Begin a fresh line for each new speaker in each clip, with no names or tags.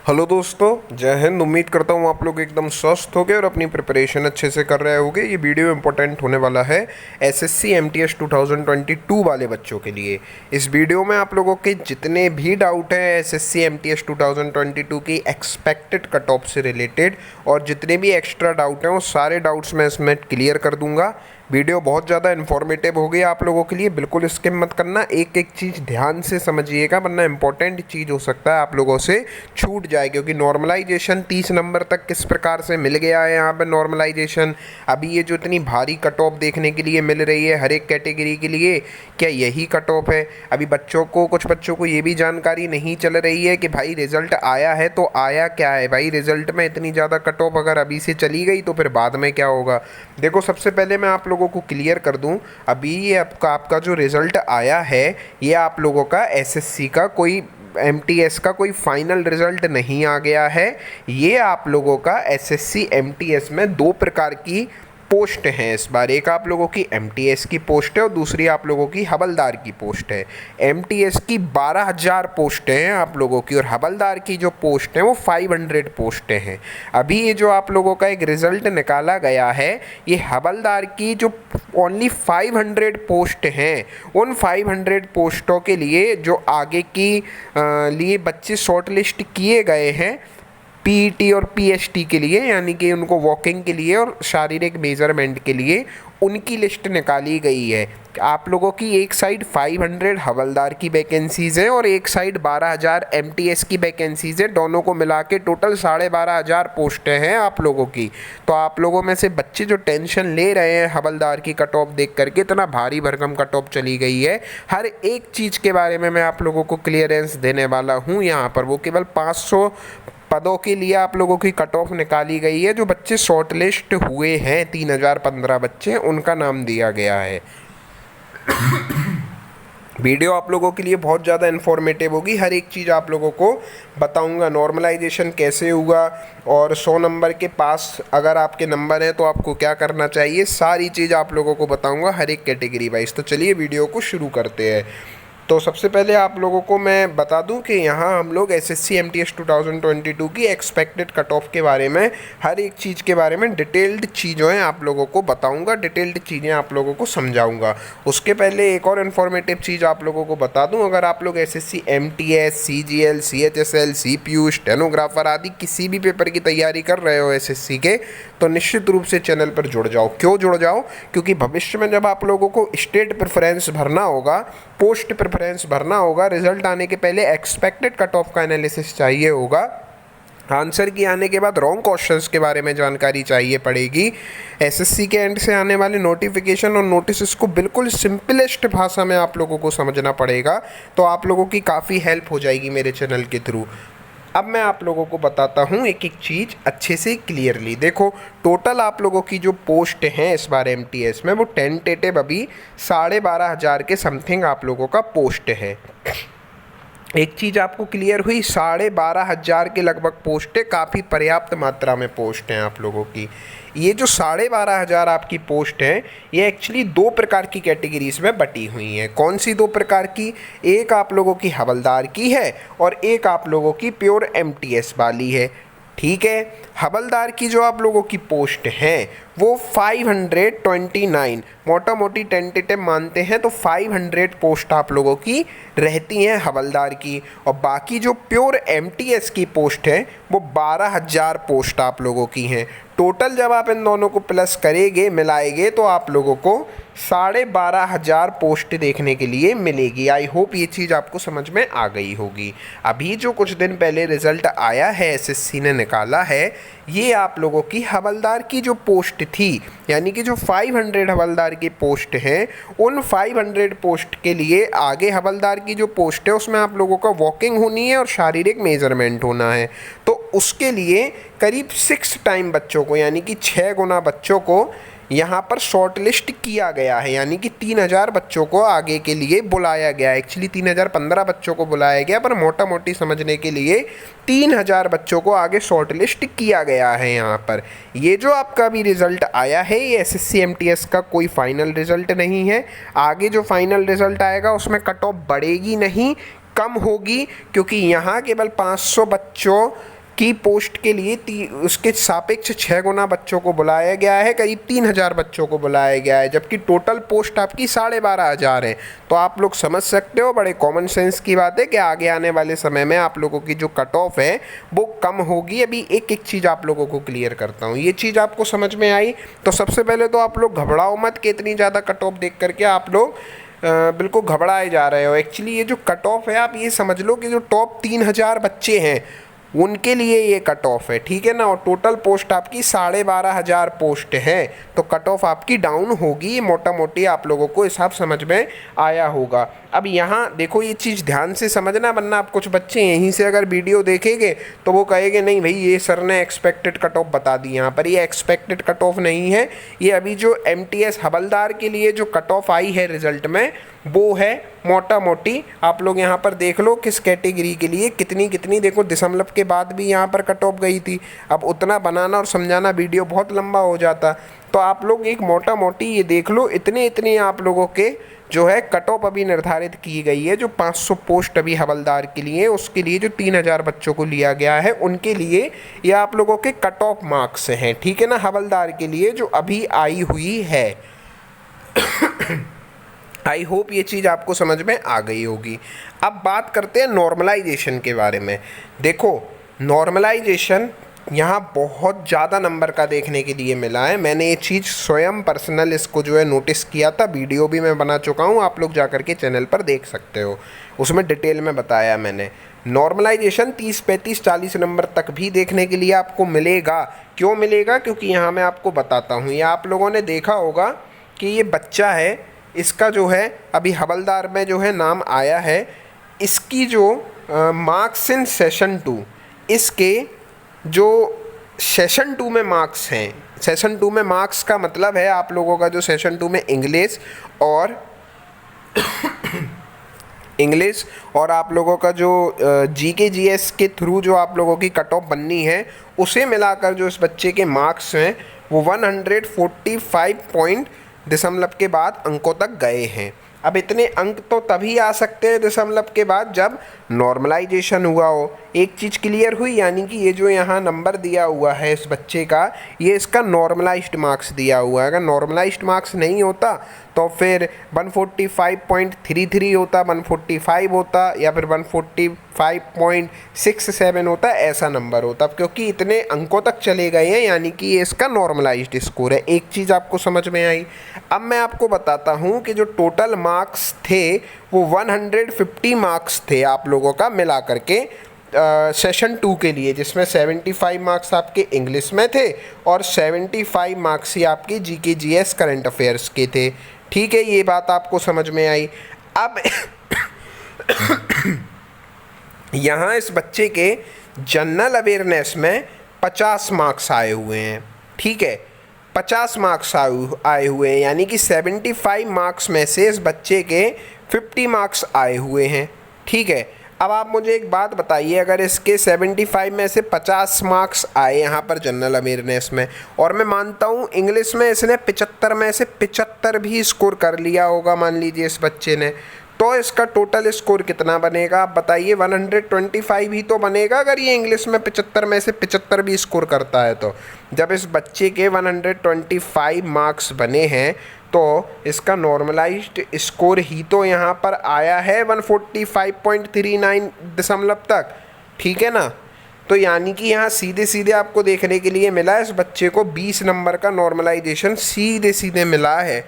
Hello दोस्तों, जय हिंद। उम्मीद करता हूँ आप लोग एकदम स्वस्थ होगे और अपनी प्रिपरेशन अच्छे से कर रहे होगे। ये वीडियो इंपॉर्टेंट होने वाला है एसएससी एमटीएस 2022 वाले बच्चों के लिए। इस वीडियो में आप लोगों के जितने भी डाउट हैं एसएससी एमटीएस 2022 की एक्सपेक्टेड कट ऑफ से रिलेटेड और जितने भी एक्स्ट्रा डाउट हैं वो सारे डाउट्स मैं इसमें क्लियर कर दूंगा। वीडियो बहुत ज़्यादा इन्फॉर्मेटिव हो गई आप लोगों के लिए, बिल्कुल स्किप मत करना, एक एक चीज़ ध्यान से समझिएगा वरना इंपॉर्टेंट चीज़ हो सकता है आप लोगों से छूट जाए। क्योंकि नॉर्मलाइजेशन 30 नंबर तक किस प्रकार से मिल गया है यहाँ पर नॉर्मलाइजेशन, अभी ये जो इतनी भारी कट ऑफ देखने के लिए मिल रही है हर एक कैटेगरी के लिए, क्या यही कट ऑफ है? अभी कुछ बच्चों को ये भी जानकारी नहीं चल रही है कि भाई रिजल्ट आया है तो आया क्या है। भाई रिजल्ट में इतनी ज़्यादा कट ऑफ अगर अभी से चली गई तो फिर बाद में क्या होगा। देखो, सबसे पहले मैं आप लोगों को क्लियर कर दूं, अभी ये आपका जो रिज़ल्ट आया है ये आप लोगों का एसएससी का कोई एमटीएस का कोई फाइनल रिज़ल्ट नहीं आ गया है। ये आप लोगों का एसएससी एमटीएस में दो प्रकार की पोस्ट हैं इस बार। एक आप लोगों की एमटीएस की पोस्ट है और दूसरी आप लोगों की हवलदार की पोस्ट है। एमटीएस की 12,000 पोस्टें हैं आप लोगों की और हवलदार की जो पोस्ट हैं वो 500 पोस्टें हैं। अभी ये जो आप लोगों का एक रिज़ल्ट निकाला गया है, ये हवलदार की जो ओनली 500 पोस्ट हैं, उन 500 पोस्टों के लिए जो आगे की लिए बच्चे शॉर्ट लिस्ट किए गए हैं पीईटी और पीएसटी के लिए, यानी कि उनको वॉकिंग के लिए और शारीरिक मेजरमेंट के लिए उनकी लिस्ट निकाली गई है। आप लोगों की एक साइड 500 हवलदार की वैकेंसीज़ हैं और एक साइड 12,000 एमटीएस की वैकेंसीज़ है। दोनों को मिला के टोटल 12,500 पोस्टें हैं आप लोगों की। तो आप लोगों में से बच्चे जो टेंशन ले रहे हैं हवलदार की कट ऑफ देख करके, इतना भारी भरकम कट ऑफ चली गई है, हर एक चीज़ के बारे में मैं आप लोगों को क्लियरेंस देने वाला हूँ यहाँ पर। वो केवल 500 पदों के लिए आप लोगों की कट ऑफ निकाली गई है। जो बच्चे शॉर्ट लिस्ट हुए हैं 3015 बच्चे, उनका नाम दिया गया है। वीडियो आप लोगों के लिए बहुत ज़्यादा इन्फॉर्मेटिव होगी, हर एक चीज़ आप लोगों को बताऊंगा। नॉर्मलाइजेशन कैसे होगा और 100 नंबर के पास अगर आपके नंबर हैं तो आपको क्या करना चाहिए, सारी चीज़ आप लोगों को बताऊंगा हर एक कैटेगरी वाइज। तो चलिए वीडियो को शुरू करते हैं। तो सबसे पहले आप लोगों को मैं बता दूं कि यहाँ हम लोग एसएससी एमटीएस 2022 की एक्सपेक्टेड कट ऑफ के बारे में, हर एक चीज़ के बारे में डिटेल्ड चीज़ें आप लोगों को बताऊंगा, डिटेल्ड चीज़ें आप लोगों को समझाऊंगा। उसके पहले एक और इन्फॉर्मेटिव चीज़ आप लोगों को बता दूं, अगर आप लोग SSC MTS, CGL, CHSL, CPU, stenographer आदि किसी भी पेपर की तैयारी कर रहे हो एसएससी के, तो निश्चित रूप से चैनल पर जुड़ जाओ। क्यों जुड़ जाओ? क्योंकि भविष्य में जब आप लोगों को स्टेट प्रेफरेंस भरना होगा, पोस्ट प्रेफरेंस भरना होगा, रिजल्ट आने के पहले एक्सपेक्टेड कट ऑफ का एनालिसिस चाहिए होगा, आंसर की आने के बाद रॉन्ग क्वेश्चंस के बारे में जानकारी चाहिए पड़ेगी, एसएससी के एंड से आने वाले नोटिफिकेशन और नोटिस को बिल्कुल सिंपलेस्ट भाषा में आप लोगों को समझना पड़ेगा। तो आप लोगों की काफ़ी हेल्प हो जाएगी मेरे चैनल के थ्रू। अब मैं आप लोगों को बताता हूँ एक एक चीज़ अच्छे से क्लियरली। देखो, टोटल आप लोगों की जो पोस्ट हैं इस बार एमटीएस में वो टेंटेटिव अभी 12,500 के समथिंग आप लोगों का पोस्ट है। एक चीज़ आपको क्लियर हुई, 12,500 के लगभग पोस्ट है, काफ़ी पर्याप्त मात्रा में पोस्ट हैं आप लोगों की। ये जो 12,500 आपकी पोस्ट हैं ये एक्चुअली दो प्रकार की कैटेगरीज में बटी हुई हैं। कौन सी दो प्रकार की? एक आप लोगों की हवलदार की है और एक आप लोगों की प्योर एमटीएस वाली है। ठीक है, हवलदार की जो आप लोगों की पोस्ट हैं वो 529, मोटा मोटी टेंटेटिव मानते हैं तो 500 पोस्ट आप लोगों की रहती हैं हवलदार की, और बाकी जो प्योर एमटीएस की पोस्ट है वो 12,000 पोस्ट आप लोगों की हैं। टोटल जब आप इन दोनों को प्लस करेंगे, मिलाएंगे, तो आप लोगों को 12,500 पोस्ट देखने के लिए मिलेगी। आई होप ये चीज़ आपको समझ में आ गई होगी। अभी जो कुछ दिन पहले रिज़ल्ट आया है एसएससी ने निकाला है, ये आप लोगों की हवलदार की जो पोस्ट थी, यानी कि जो 500 हवलदार की पोस्ट हैं, उन 500 पोस्ट के लिए आगे हवलदार की जो पोस्ट है उसमें आप लोगों का वॉकिंग होनी है और शारीरिक मेजरमेंट होना है। तो उसके लिए करीब 6 टाइम बच्चों को, यानी कि 6 गुना बच्चों को यहाँ पर शॉर्ट लिस्ट किया गया है, यानी कि 3,000 बच्चों को आगे के लिए बुलाया गया। एक्चुअली 3,015 बच्चों को बुलाया गया, पर मोटा मोटी समझने के लिए 3,000 बच्चों को आगे शॉर्ट लिस्ट किया गया है यहाँ पर। ये जो आपका भी रिज़ल्ट आया है ये एसएससी एमटीएस का कोई फाइनल रिज़ल्ट नहीं है। आगे जो फाइनल रिज़ल्ट आएगा उसमें कट ऑफ बढ़ेगी नहीं, कम होगी, क्योंकि यहाँ केवल 500 बच्चों की पोस्ट के लिए उसके सापेक्ष 6 गुना बच्चों को बुलाया गया है, करीब 3000 बच्चों को बुलाया गया है, जबकि टोटल पोस्ट आपकी 12,500 है। तो आप लोग समझ सकते हो, बड़े कॉमन सेंस की बात है कि आगे आने वाले समय में आप लोगों की जो कट ऑफ है वो कम होगी। अभी एक एक चीज़ आप लोगों को क्लियर करता हूँ। ये चीज़ आपको समझ में आई तो सबसे पहले तो आप लोग घबराओ मत कि इतनी ज़्यादा कट ऑफ देख करके आप लोग बिल्कुल घबराए जा रहे हो। एक्चुअली ये जो कट ऑफ है, आप ये समझ लो कि जो टॉप 3000 बच्चे हैं उनके लिए ये कट ऑफ है, ठीक है ना। और टोटल पोस्ट आपकी 12,500 पोस्ट है, तो कट ऑफ आपकी डाउन होगी। मोटा मोटी आप लोगों को हिसाब समझ में आया होगा। अब यहाँ देखो, ये चीज़ ध्यान से समझना, वरना आप कुछ बच्चे यहीं से अगर वीडियो देखेंगे तो वो कहेंगे नहीं भाई ये सर ने एक्सपेक्टेड कट ऑफ बता दी। यहाँ पर ये एक्सपेक्टेड कट ऑफ नहीं है, ये अभी जो MTS हवलदार के लिए जो कट ऑफ आई है रिजल्ट में वो है मोटा मोटी। आप लोग यहाँ पर देख लो किस कैटेगरी के लिए कितनी कितनी, देखो दशमलव के बाद भी यहाँ पर कट ऑफ गई थी। अब उतना बनाना और समझाना वीडियो बहुत लंबा हो जाता, तो आप लोग एक मोटा मोटी ये देख लो, इतने इतने आप लोगों के जो है कट ऑफ अभी निर्धारित की गई है। जो 500 पोस्ट अभी हवलदार के लिए, उसके लिए जो 3000 बच्चों को लिया गया है उनके लिए ये आप लोगों के कट ऑफ मार्क्स हैं, ठीक है ना, हवलदार के लिए जो अभी आई हुई है। आई होप ये चीज़ आपको समझ में आ गई होगी। अब बात करते हैं नॉर्मलाइजेशन के बारे में। देखो नॉर्मलाइजेशन यहाँ बहुत ज़्यादा नंबर का देखने के लिए मिला है। मैंने ये चीज़ स्वयं पर्सनल इसको जो है नोटिस किया था, वीडियो भी मैं बना चुका हूँ, आप लोग जा कर के चैनल पर देख सकते हो, उसमें डिटेल में बताया मैंने। नॉर्मलाइजेशन 30, 35, 40 नंबर तक भी देखने के लिए आपको मिलेगा। क्यों मिलेगा? क्योंकि यहाँ मैं आपको बताता हूँ। ये आप लोगों ने देखा होगा कि ये बच्चा है, इसका जो है अभी हवलदार में जो है नाम आया है, इसकी जो मार्क्स इन सेशन 2, इसके जो सेशन 2 में मार्क्स हैं, सेशन 2 में मार्क्स का मतलब है आप लोगों का जो सेशन 2 में इंग्लिश और आप लोगों का जो GK GS के थ्रू जो आप लोगों की कट ऑफ बननी है, उसे मिलाकर जो इस बच्चे के मार्क्स हैं वो 145 पॉइंट दशमलव के बाद अंकों तक गए हैं। अब इतने अंक तो तभी आ सकते हैं दशमलव के बाद जब नॉर्मलाइजेशन हुआ हो। एक चीज़ क्लियर हुई, यानी कि ये जो यहाँ नंबर दिया हुआ है इस बच्चे का, ये इसका नॉर्मलाइज्ड मार्क्स दिया हुआ है। अगर नॉर्मलाइज्ड मार्क्स नहीं होता तो फिर 145.33 होता, 145 होता, या फिर 145.67 होता, ऐसा नंबर होता। क्योंकि इतने अंकों तक चले गए हैं, यानी कि ये इसका नॉर्मलाइज्ड स्कोर है। एक चीज़ आपको समझ में आई। अब मैं आपको बताता हूँ कि जो टोटल मार्क्स थे वो 150 मार्क्स थे आप लोगों का मिला करके सेशन 2 के लिए, जिसमें 75 मार्क्स आपके इंग्लिश में थे और 75 मार्क्स ही आपके GK GS करंट अफेयर्स के थे। ठीक है, ये बात आपको समझ में आई। अब यहाँ इस बच्चे के जनरल अवेयरनेस में 50 मार्क्स आए हुए हैं। ठीक है, 50 मार्क्स आए हुए हैं, यानी कि 75 मार्क्स में से इस बच्चे के 50 मार्क्स आए हुए हैं। ठीक है, अब आप मुझे एक बात बताइए, अगर इसके 75 में से 50 मार्क्स आए यहाँ पर जनरल अवेयरनेस में, और मैं मानता हूँ इंग्लिश में इसने 75 में से 75 भी स्कोर कर लिया होगा, मान लीजिए इस बच्चे ने, तो इसका टोटल स्कोर कितना बनेगा आप बताइए? 125 ही तो बनेगा अगर ये इंग्लिश में 75 में से 75 भी स्कोर करता है। तो जब इस बच्चे के 125 मार्क्स बने हैं तो इसका नॉर्मलाइज्ड स्कोर ही तो यहाँ पर आया है 145.39 दशमलव तक। ठीक है ना, तो यानी कि यहाँ सीधे सीधे आपको देखने के लिए मिला है इस बच्चे को 20 नंबर का नॉर्मलाइजेशन सीधे सीधे मिला है।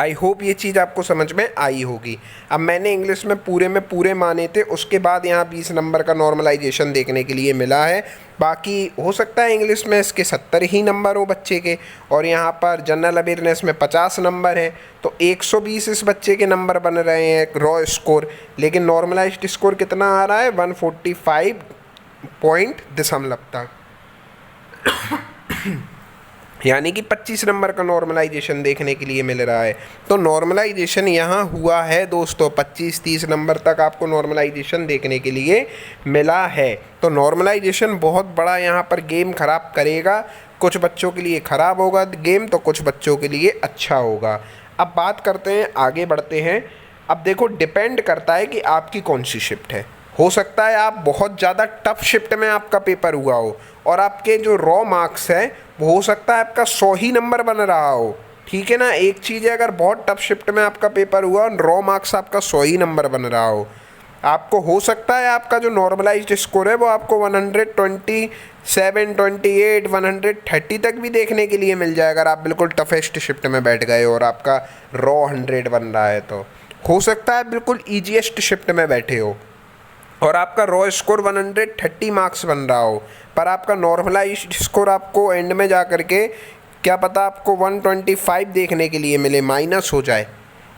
आई होप ये चीज़ आपको समझ में आई होगी। अब मैंने इंग्लिश में पूरे माने थे, उसके बाद यहाँ 20 नंबर का नॉर्मलाइजेशन देखने के लिए मिला है। बाकी हो सकता है इंग्लिश में इसके 70 ही नंबर हो बच्चे के, और यहाँ पर जनरल अवेयरनेस में 50 नंबर है, तो 120 इस बच्चे के नंबर बन रहे हैं रॉ स्कोर। लेकिन नॉर्मलाइज्ड स्कोर कितना आ रहा है? 145 पॉइंट दशमलव तक, यानी कि 25 नंबर का नॉर्मलाइजेशन देखने के लिए मिल रहा है। तो नॉर्मलाइजेशन यहाँ हुआ है दोस्तों, 25-30 नंबर तक आपको नॉर्मलाइजेशन देखने के लिए मिला है। तो नॉर्मलाइजेशन बहुत बड़ा यहाँ पर गेम ख़राब करेगा। कुछ बच्चों के लिए ख़राब होगा गेम, तो कुछ बच्चों के लिए अच्छा होगा। अब बात करते हैं, आगे बढ़ते हैं। अब देखो, डिपेंड करता है कि आपकी कौन सी शिफ्ट है। हो सकता है आप बहुत ज़्यादा टफ शिफ्ट में आपका पेपर हुआ हो और आपके जो रॉ मार्क्स हैं वो हो सकता है आपका 100 ही नंबर बन रहा हो, ठीक है ना। एक चीज़ है अगर बहुत टफ शिफ्ट में आपका पेपर हुआ और रॉ मार्क्स आपका 100 ही नंबर बन रहा हो, आपको हो सकता है आपका जो नॉर्मलाइज्ड स्कोर है वो आपको 127, 28, 130 तक भी देखने के लिए मिल जाए अगर आप बिल्कुल टफेस्ट शिफ्ट में बैठ गए और आपका रॉ 100 बन रहा है। तो हो सकता है बिल्कुल ईजीएस्ट शिफ्ट में बैठे हो और आपका रॉ स्कोर 130 मार्क्स बन रहा हो, पर आपका नॉर्मलाइज्ड स्कोर आपको एंड में जा कर के क्या पता आपको 125 देखने के लिए मिले, माइनस हो जाए,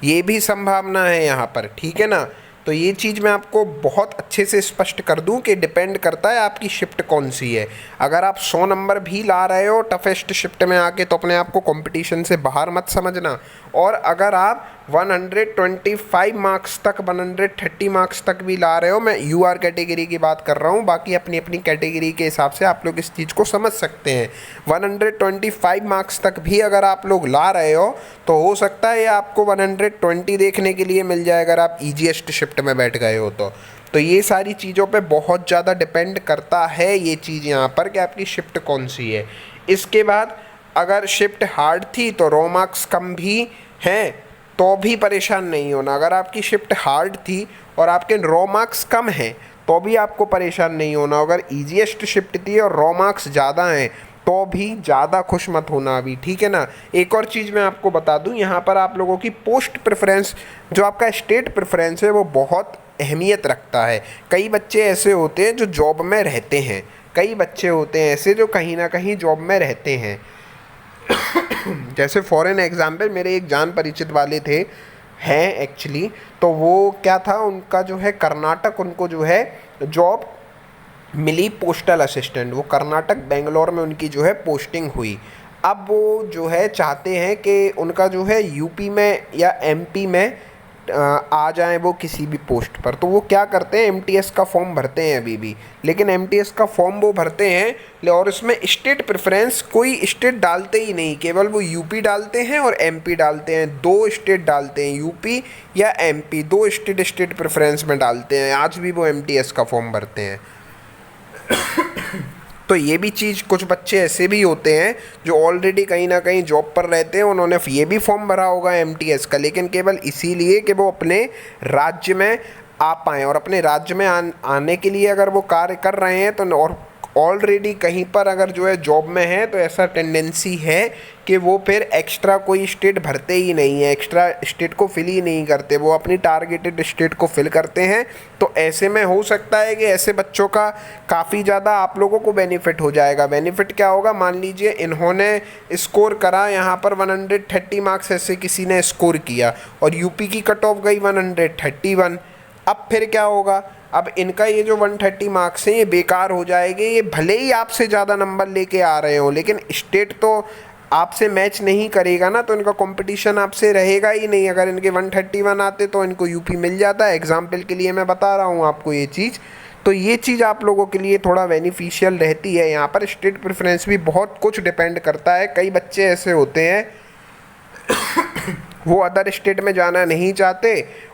ये भी संभावना है यहाँ पर, ठीक है ना। तो ये चीज़ मैं आपको बहुत अच्छे से स्पष्ट कर दूं कि डिपेंड करता है आपकी शिफ्ट कौन सी है। अगर आप 100 नंबर भी ला रहे हो टफेस्ट शिफ्ट में आके तो अपने आप को कंपटीशन से बाहर मत समझना, और अगर आप 125 मार्क्स तक 130 मार्क्स तक भी ला रहे हो, मैं यूआर कैटेगरी की बात कर रहा हूँ, बाकी अपनी अपनी कैटेगरी के हिसाब से आप लोग इस चीज़ को समझ सकते हैं। 125 मार्क्स तक भी अगर आप लोग ला रहे हो तो हो सकता है आपको 120 देखने के लिए मिल जाए अगर आप ईजीएस्ट शिफ्ट में बैठ गए हो तो ये सारी चीज़ों पे बहुत ज़्यादा डिपेंड करता है ये चीज़ यहाँ पर कि आपकी शिफ्ट कौन सी है। इसके बाद अगर शिफ्ट हार्ड थी तो रॉ मार्क्स कम भी हैं तो भी परेशान नहीं होना। अगर आपकी शिफ्ट हार्ड थी और आपके रॉ मार्क्स कम हैं तो भी आपको परेशान नहीं होना। अगर ईजीएस्ट शिफ्ट थी और रॉ मार्क्स ज़्यादा हैं तो भी ज़्यादा खुश मत होना अभी, ठीक है ना। एक और चीज़ मैं आपको बता दूं, यहाँ पर आप लोगों की पोस्ट प्रेफरेंस, जो आपका स्टेट प्रेफरेंस है वो बहुत अहमियत रखता है। कई बच्चे ऐसे होते हैं जो जॉब में रहते हैं, कई बच्चे होते हैं ऐसे जो कहीं ना कहीं जॉब में रहते हैं। जैसे फॉर एन एग्जाम्पल मेरे एक जान परिचित वाले थे, हैं एक्चुअली, तो वो क्या था उनका जो है कर्नाटक, उनको जो है जॉब मिली पोस्टल असिस्टेंट, वो कर्नाटक बेंगलोर में उनकी जो है पोस्टिंग हुई। अब वो जो है चाहते हैं कि उनका जो है यूपी में या एमपी में आ जाएं वो किसी भी पोस्ट पर। तो वो क्या करते हैं, एमटीएस का फॉर्म भरते हैं अभी भी, लेकिन एमटीएस का फॉर्म वो भरते हैं और उसमें स्टेट प्रेफरेंस कोई स्टेट डालते ही नहीं, केवल वो यूपी डालते हैं और एमपी डालते हैं, 2 स्टेट डालते हैं, यूपी या एमपी, 2 स्टेट प्रेफरेंस में डालते हैं। आज भी वो एमटीएस का फॉर्म भरते हैं। तो ये भी चीज़, कुछ बच्चे ऐसे भी होते हैं जो ऑलरेडी कहीं ना कहीं जॉब पर रहते हैं, उन्होंने ये भी फॉर्म भरा होगा एमटीएस का, लेकिन केवल इसीलिए कि वो अपने राज्य में आ पाएँ, और अपने राज्य में आने के लिए अगर वो कार्य कर रहे हैं तो और ऑलरेडी कहीं पर अगर जो है जॉब में है तो ऐसा टेंडेंसी है कि वो फिर एक्स्ट्रा कोई स्टेट भरते ही नहीं है, एक्स्ट्रा स्टेट को फिल ही नहीं करते, वो अपनी टारगेटेड स्टेट को फिल करते हैं। तो ऐसे में हो सकता है कि ऐसे बच्चों का काफ़ी ज़्यादा आप लोगों को बेनिफिट हो जाएगा। बेनिफिट क्या होगा, मान लीजिए इन्होंने स्कोर करा यहाँ पर 130 मार्क्स ऐसे किसी ने स्कोर किया और यूपी की कट ऑफ गई 131। अब फिर क्या होगा, अब इनका ये जो 130 मार्क्स हैं ये बेकार हो जाएंगे। ये भले ही आपसे ज़्यादा नंबर लेके आ रहे हो लेकिन स्टेट तो आपसे मैच नहीं करेगा ना, तो इनका कंपटीशन आपसे रहेगा ही नहीं। अगर इनके 131 आते तो इनको यूपी मिल जाता है, एग्जाम्पल के लिए मैं बता रहा हूँ आपको ये चीज़। तो ये चीज़ आप लोगों के लिए थोड़ा बेनिफिशियल रहती है। यहाँ पर स्टेट प्रेफरेंस भी बहुत कुछ डिपेंड करता है। कई बच्चे ऐसे होते हैं वो अदर स्टेट में जाना नहीं चाहते,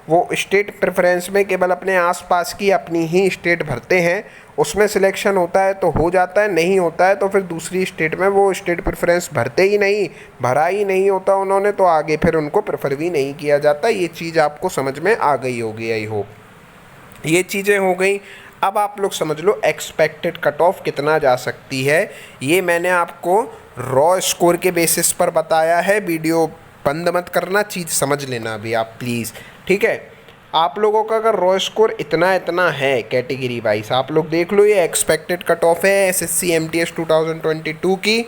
वो स्टेट प्रेफरेंस में केवल अपने आसपास की अपनी ही स्टेट भरते हैं, उसमें सिलेक्शन होता है तो हो जाता है, नहीं होता है तो फिर दूसरी स्टेट में वो स्टेट प्रेफरेंस भरते ही नहीं, भरा ही नहीं होता उन्होंने, तो आगे फिर उनको प्रेफर भी नहीं किया जाता। ये चीज़ आपको समझ में आ गई होगी, आई होप। ये चीज़ें हो गई। अब आप लोग समझ लो एक्सपेक्टेड कट ऑफ कितना जा सकती है। ये मैंने आपको रॉ स्कोर के बेसिस पर बताया है। वीडियो बंद मत करना, चीज़ समझ लेना अभी आप प्लीज़, ठीक है। आप लोगों का अगर रॉ स्कोर इतना इतना है कैटेगरी वाइज, आप लोग देख लो, ये एक्सपेक्टेड कट ऑफ है एसएससी एमटीएस 2022 की।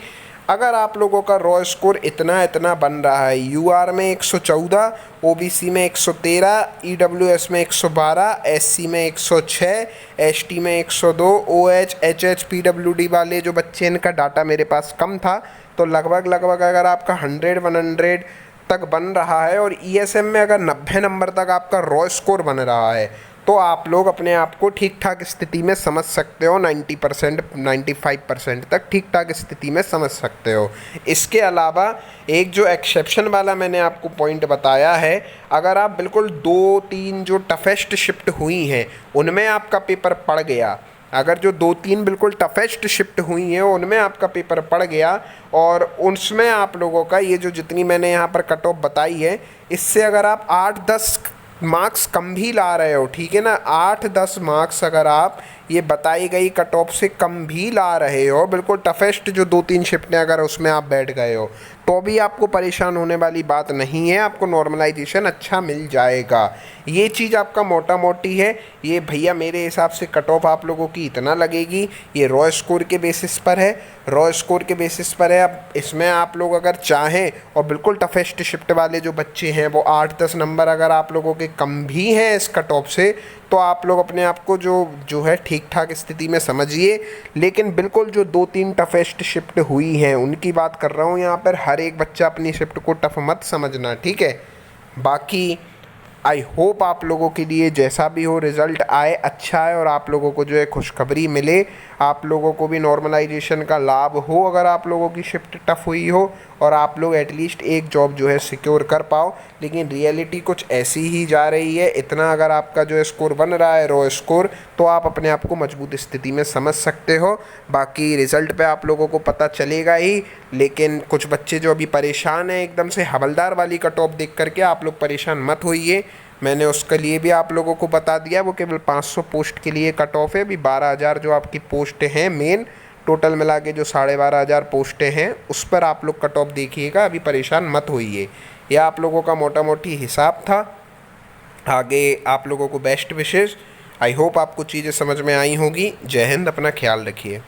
अगर आप लोगों का रॉ स्कोर इतना इतना बन रहा है, यूआर में 114, ओबीसी में 113, ईडब्ल्यूएस में 112, एससी में 106, एसटी में 102, ओएच एचएच पीडब्ल्यूडी वाले जो बच्चे, इनका डाटा मेरे पास कम था, तो लगभग अगर आपका 100 तक बन रहा है और ईएसएम में अगर 90 नंबर तक आपका रॉ स्कोर बन रहा है तो आप लोग अपने आप को ठीक ठाक स्थिति में समझ सकते हो। 90% 95% तक ठीक ठाक स्थिति में समझ सकते हो। इसके अलावा एक जो एक्सेप्शन वाला मैंने आपको पॉइंट बताया है, अगर आप बिल्कुल 2-3 जो टफेस्ट शिफ्ट हुई हैं उनमें आपका पेपर पड़ गया, अगर जो 2-3 बिल्कुल टफेस्ट शिफ्ट हुई हैं उनमें आपका पेपर पड़ गया और उसमें आप लोगों का ये जो जितनी मैंने यहाँ पर कट ऑफ बताई है, इससे अगर आप 8-10 मार्क्स कम भी ला रहे हो, ठीक है ना, 8-10 मार्क्स अगर आप ये बताई गई कट ऑफ से कम भी ला रहे हो, बिल्कुल टफेस्ट जो 2-3 शिफ्टें अगर उसमें आप बैठ गए हो, तो भी आपको परेशान होने वाली बात नहीं है, आपको नॉर्मलाइजेशन अच्छा मिल जाएगा। ये चीज़ आपका मोटा मोटी है। ये भैया मेरे हिसाब से कट ऑफ आप लोगों की इतना लगेगी, ये रॉ स्कोर के बेसिस पर है, रॉ स्कोर के बेसिस पर है। अब इसमें आप लोग अगर चाहें और बिल्कुल टफेस्ट शिफ्ट वाले जो बच्चे हैं वो 8-10 नंबर अगर आप लोगों के कम भी हैं इस कट ऑफ से, तो आप लोग अपने आप को जो है ठीक ठाक स्थिति में समझिए। लेकिन बिल्कुल जो 2-3 टफेस्ट शिफ्ट हुई हैं उनकी बात कर रहा हूँ यहाँ पर, हर एक बच्चा अपनी शिफ्ट को टफ मत समझना, ठीक है। बाकी आई होप आप लोगों के लिए जैसा भी हो रिज़ल्ट आए अच्छा है और आप लोगों को जो है खुशखबरी मिले, आप लोगों को भी नॉर्मलाइजेशन का लाभ हो अगर आप लोगों की शिफ्ट टफ हुई हो और आप लोग एटलीस्ट एक जॉब जो है सिक्योर कर पाओ। लेकिन रियलिटी कुछ ऐसी ही जा रही है। इतना अगर आपका जो है स्कोर बन रहा है रॉ स्कोर, तो आप अपने आप को मजबूत स्थिति में समझ सकते हो। बाकी रिज़ल्ट पे आप लोगों को पता चलेगा ही। लेकिन कुछ बच्चे जो अभी परेशान हैं एकदम से हवलदार वाली कट ऑफ देख करके, आप लोग परेशान मत होइए। मैंने उसके लिए भी आप लोगों को बता दिया, वो केवल 500 पोस्ट के लिए कट ऑफ है। अभी 12,000 जो आपकी पोस्टें हैं मेन, टोटल मिला के जो 12,500 पोस्टें हैं उस पर आप लोग कट ऑफ देखिएगा, अभी परेशान मत होइए। यह आप लोगों का मोटा मोटी हिसाब था। आगे आप लोगों को बेस्ट विशेज़। आई होप आपको चीज़ें समझ में आई होंगी। जय हिंद, अपना ख्याल रखिए।